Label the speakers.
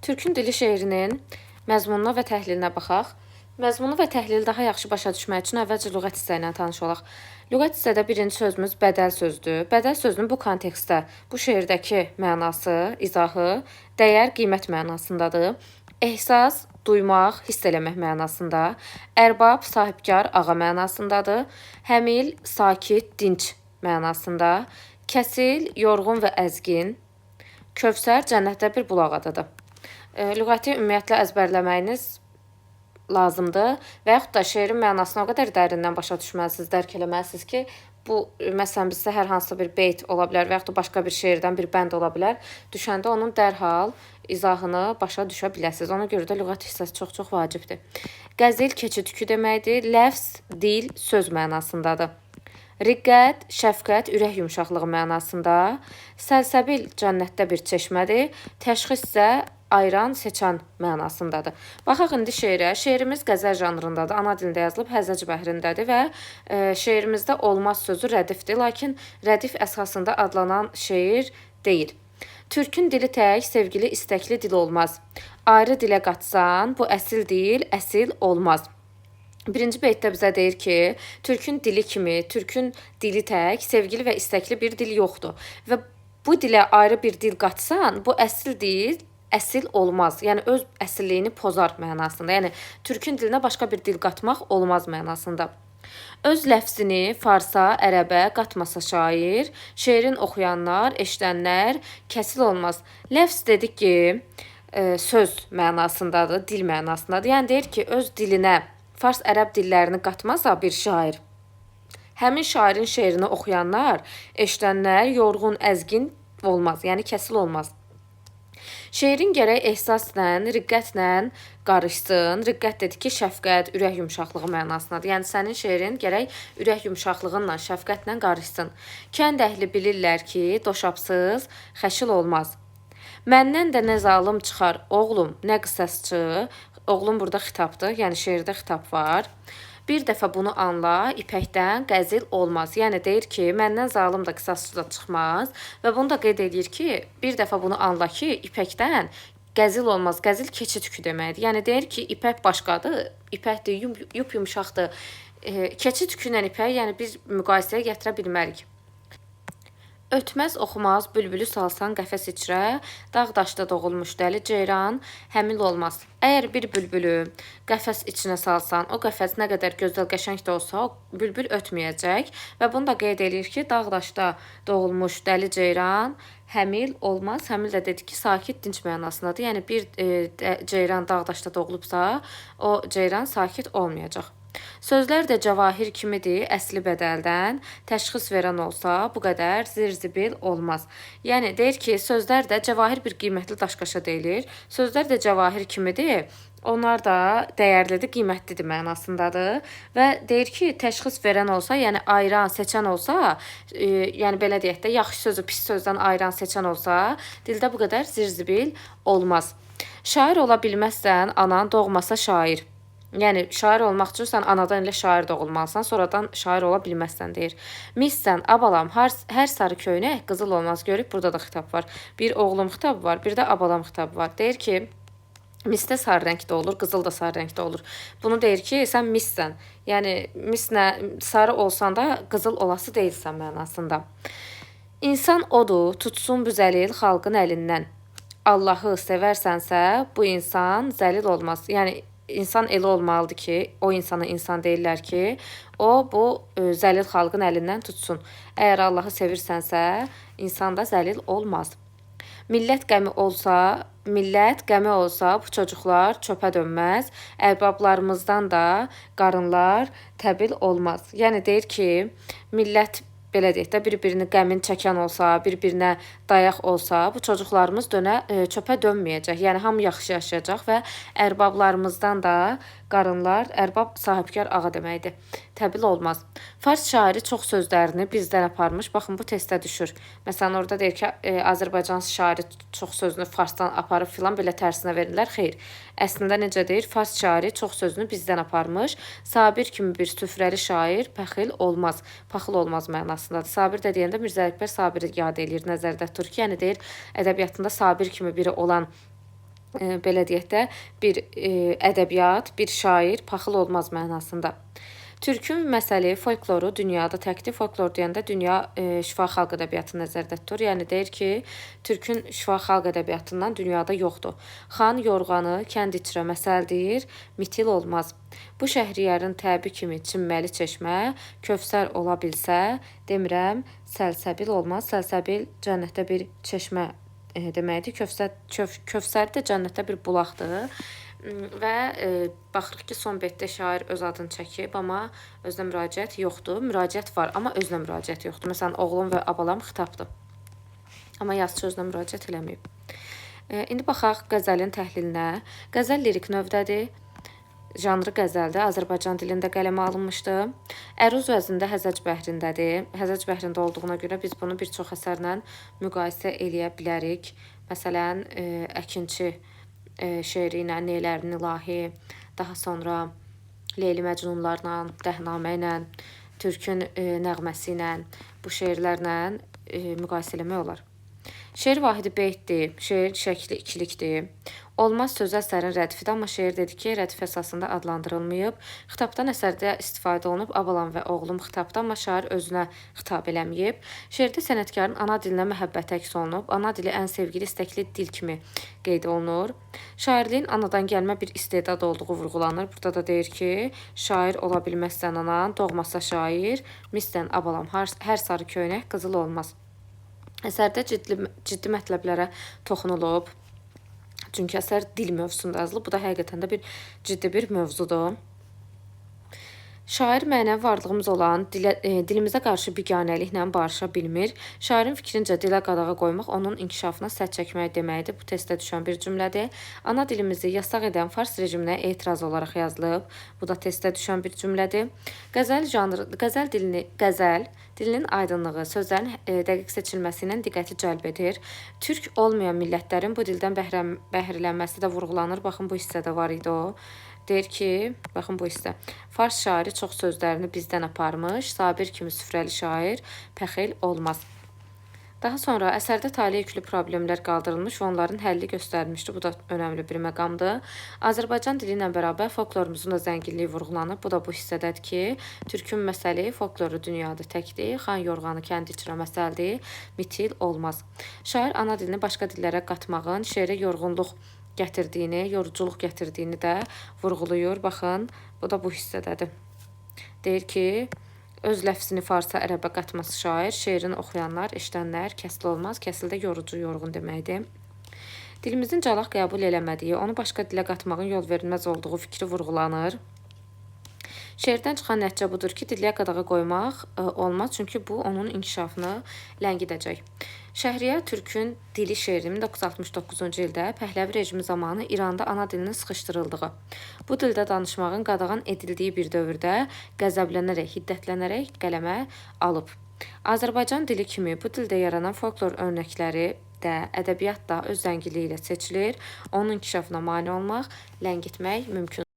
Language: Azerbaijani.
Speaker 1: Türkün dili şeirinin məzmununa və təhlilinə baxaq. Məzmunu və təhlili daha yaxşı başa düşmək üçün əvvəlcə lüğət hissə ilə tanış olaq. Lüğət hissədə birinci sözümüz bədəl sözdür. Bədəl sözünün bu kontekstdə, bu şeirdəki mənası, izahı, dəyər, qiymət mənasındadır. Ehsas, duymaq, hiss eləmək mənasında. Ərbab, sahibkar, ağa mənasındadır. Həmil, sakit, dinc mənasında. Kəsil, yorğun və əzgin. Kövsər, cənnətdə bir bulaq adıdır. Lüğəti ümumiyyətlə əzbərləməyiniz lazımdır və yaxud da şeirin mənasını o qədər dərindən başa düşməlisiniz, dərk eləməlisiniz ki, bu məsələn bizdə hər hansısa bir beyt ola bilər və yaxud da başqa bir şeirdən bir bənd ola bilər. Düşəndə onun dərhal izahını başa düşə biləsiniz. Ona görə də lüğət hissəsi çox vacibdir. Qəzil keçid tükü deməkdir. Ləfz, dil, söz mənasındadır. Riqqət, şəfqət, ürək yumşaqlığı mənasında. Səlsəbil cənnətdə bir çeşmədir. Təşxis isə ayıran, seçən mənasındadır. Baxaq indi şeirə. Şeirimiz qəzəl janrındadır. Ana dilində yazılıb, həzəc bəhrindədir və şeirimizdə olmaz sözü rədifdir. Lakin rədif əsasında adlanan şeir deyil. Türkün dili tək, sevgili, istəkli dil olmaz. Ayrı dilə qatsan, bu əsil dil, əsil olmaz. Birinci beytdə bizə deyir ki, Türkün dili kimi, Türkün dili tək, sevgili və istəkli bir dil yoxdur. Və bu dilə ayrı bir dil qatsan, bu əsil dil, əsil olmaz. Yəni, öz əsilliyini pozar mənasında. Yəni, Türkün dilinə başqa bir dil qatmaq olmaz mənasında. Öz ləfzini farsa, ərəbə qatmasa şair, şeirin oxuyanlar, eşidənlər kəsil olmaz. Ləfz dedik ki, söz mənasındadır, dil mənasındadır. Yəni, deyir ki, öz dilinə fars, ərəb dillərini qatmasa bir şair, həmin şairin şeirini oxuyanlar, eşidənlər yorğun, əzgin olmaz, yəni kəsil olmaz. Şeirin gərək ehsasla, riqqətlə qarışsın. Riqqət dedik ki, şəfqət, ürək yumşaqlığı mənasındadır. Yəni, sənin şeirin gərək ürək yumşaqlığınla, şəfqətlə qarışsın. Kənd əhli bilirlər ki, doşabsız xəşil olmaz. Məndən də nə zalım çıxar, oğlum, nə qısasçı. Oğlum burada xitabdır, yəni şeirdə xitab var. Bir dəfə bunu anla, ipəkdən qəzil olmaz. Yəni, deyir ki, məndən zalım da qısasçı da çıxmaz və bunu da qeyd edir ki, bir dəfə bunu anla ki, ipəkdən qəzil olmaz. Qəzil keçi tükü deməkdir. Yəni, deyir ki, ipək başqadır, ipəkdir, yumşaqdır. Keçi tükü ilə ipək, yəni biz müqayisəyə gətirə bilmərik. Ötməz oxumaz, bülbülü salsan qəfəs içrə, dağ-daşda doğulmuş dəli ceyran, həmil olmaz. Əgər bir bülbülü qəfəs içinə salsan, o qəfəs nə qədər gözəl, qəşəng də olsa, o bülbül ötməyəcək və bunu da qeyd edir ki, dağ-daşda doğulmuş dəli ceyran, həmil olmaz. Həmil də dedi ki, sakit, dinc mənasındadır. Yəni, bir ceyran dağ-daşda doğulubsa, o ceyran sakit olmayacaq. Sözlər də cavahir kimidir, əsli bədəldən. Təşxis verən olsa, bu qədər zirzibil olmaz. Yəni, deyir ki, sözlər də cavahir bir qiymətli daşqaşa deyilir. Sözlər də cavahir kimidir, onlar da dəyərlidir, qiymətlidir mənasındadır. Və deyir ki, təşxis verən olsa, yəni ayıran, seçən olsa, yəni belə deyək də, yaxşı sözü pis sözdən ayıran, seçən olsa, dildə bu qədər zirzibil olmaz. Şair ola bilməzsən, anan doğmasa şair. Yəni, şair olmaq üçün sən anadan ilə şair doğulmalısan, sonradan şair ola bilməzsən, deyir. Missən, abalam, hər sarı köynək qızıl olmaz. Görüb, burada da xitab var. Bir oğlum xitabı var, bir də abalam xitabı var. Deyir ki, misdə sarı rəngdə olur, qızıl da sarı rəngdə olur. Bunu deyir ki, sən missən. Yəni, mislə sarı olsan da qızıl olası deyilsən mənasında. İnsan odur, tutsun bu zəlil xalqın əlindən. Allahı sevərsənsə, bu insan zəlil olmaz. Yəni, İnsan elə olmalıdır ki, o insana insan deyirlər ki, o bu zəlil xalqın əlindən tutsun. Əgər Allahı sevirsənsə, insan da zəlil olmaz. Millət qəmi olsa, bu çocuqlar çöpə dönməz. Ərbablarımızdan da qarınlar təbil olmaz. Yəni, deyir ki, millət belə deyək də, bir-birini qəmin çəkən olsa, bir-birinə dayaq olsa, bu çocuqlarımız çöpə dönməyəcək. Yəni, hamı yaxşı yaşayacaq və ərbablarımızdan da qarınlar, ərbab sahibkar ağa deməkdir. Təbil olmaz. Fars şairi çox sözlərini bizdən aparmış. Baxın, bu testə düşür. Məsələn, orada deyir ki, Azərbaycan şairi çox sözünü Farsdan aparıb filan, belə tərsinə verirlər. Xeyr. Əslində necə deyir? Fars şairi çox sözünü bizdən aparmış. Sabir kimi bir süfrəli şair pəxil olmaz. Paxıl olmaz mənasındadır. Sabir də deyəndə Mirzə Əkbər Sabiri yad eləyir, nəzərdə tutur ki, yəni deyir, ədəbiyyatında Sabir kimi biri olan belə deyək də, bir ədəbiyyat, bir şair paxıl olmaz mənasında. Türkün məsəli, folkloru dünyada təkdir. Folklor deyəndə dünya şifa xalq ədəbiyyatı nəzərdə tutur. Yəni deyir ki, Türkün şifa xalq ədəbiyyatından dünyada yoxdur. Xan yorğanı, kənd içrə məsəldir, mitil olmaz. Bu şəhriyarın təbi kimi çimməli çeşmə, Kövsər ola bilsə, demirəm, səlsəbil olmaz. Səlsəbil cənnətdə bir çeşmə deməkdir. Kövsər də cənnətdə bir bulaqdır. Və baxırıq ki, son betdə şair öz adını çəkib, amma özünə müraciət yoxdur. Müraciət var, amma özünə müraciət yoxdur. Məsələn, oğlum və abalam xitabdır. Amma yazıçı özünə müraciət eləməyib. İndi baxaq qəzəlin təhlilinə. Qəzəl lirik növdədir. Janrı qəzəldir. Azərbaycan dilində qələmə alınmışdır. Əruz vəznində Həzəc bəhrindədir. Həzəc bəhrində olduğuna görə biz bunu bir çox əsərlə müqayisə eləyə bilərik. Məsələn, Əkinçi şeiri ilə, Neylərin ilahi, daha sonra Leyli Məcnunlarla, Dəhnamə ilə, Türkün nəğməsi ilə, bu şeirlərlə müqayisə eləmək olar. Şeir vahidi beytdir, şeir şəkli ikilikdir. Olmaz sözü əsərin rədfidir, amma şeir dedi ki, rədif əsasında adlandırılmayıb. Xitabdan əsərdə istifadə olunub, abalam və oğlum xitabda, amma şair özünə xitab eləməyib. Şeirdə sənətkarın ana dilinə məhəbbət əks olunub, ana dili ən sevgili, istəkli dil kimi qeyd olunur. Şairliyin anadan gəlmə bir istedad olduğu vurğulanır. Burada da deyir ki, şair ola bilməzsən anan, doğmasa şair, missən abalam, hər sarı köynək qızıl olmaz. Əsərdə ciddi mətləblərə toxunulub. Çünki əsər dil mövzusunda yazılıb. Bu da həqiqətən də ciddi bir mövzudur. Şair mənəvi varlığımız olan dilimizə qarşı biganəliklə barışa bilmir. Şairin fikrincə dilə qadağa qoymaq onun inkişafına sədd çəkmək deməkdir. Bu testdə düşən bir cümlədir. Ana dilimizi yasaq edən fars rejiminə etiraz olaraq yazılıb. Bu da testdə düşən bir cümlədir. Qəzəl dilinin aydınlığı, sözlərin dəqiq seçilməsi ilə diqqəti cəlb edir. Türk olmayan millətlərin bu dildən bəhrələnməsi də vurğulanır. Baxın, bu hissədə var idi o. Deyir ki, baxın bu hissə. Fars şairi çox sözlərini bizdən aparmış, Sabir kimi süfrəli şair pəxil olmaz. Daha sonra əsərdə talih yüklü problemlər qaldırılmış və onların həlli göstərilmişdir. Bu da önəmli bir məqamdır. Azərbaycan dili ilə bərabər folklorumuzun da zənginliyi vurğulanıb. Bu da bu hissədədir ki, Türkün məsəli, folkloru dünyada təkdir, xan yorğanı kənd içrə məsəldir, mitil olmaz. Şair ana dilini başqa dillərə qatmağın şeirə yorğunluq gətirdiyini, yoruculuq gətirdiyini də vurğulayır. Baxın, bu da bu hissədədir. Deyir ki, öz ləfzini farsa ərəbə qatması şair, şeirini oxuyanlar, eşidənlər kəsli olmaz, kəsildə yorucu, yorğun deməkdir. Dilimizin calaq qəbul eləmədiyi, onu başqa dilə qatmağın yol verilməz olduğu fikri vurğulanır. Şeirdən çıxan nəticə budur ki, dilliyə qadağa qoymaq olmaz, çünki bu onun inkişafını ləngidəcək. Şəhriyar Türkün dili şeiri 1969-cu ildə Pəhləvi rejimi zamanı İranda ana dilinin sıxışdırıldığı, bu dildə danışmağın qadağan edildiyi bir dövrdə qəzəblənərək, hiddətlənərək qələmə alıb. Azərbaycan dili kimi bu dildə yaranan folklor örnəkləri də, ədəbiyyat da öz zənginliyi ilə seçilir. Onun inkişafına mane olmaq, ləngitmək mümkün.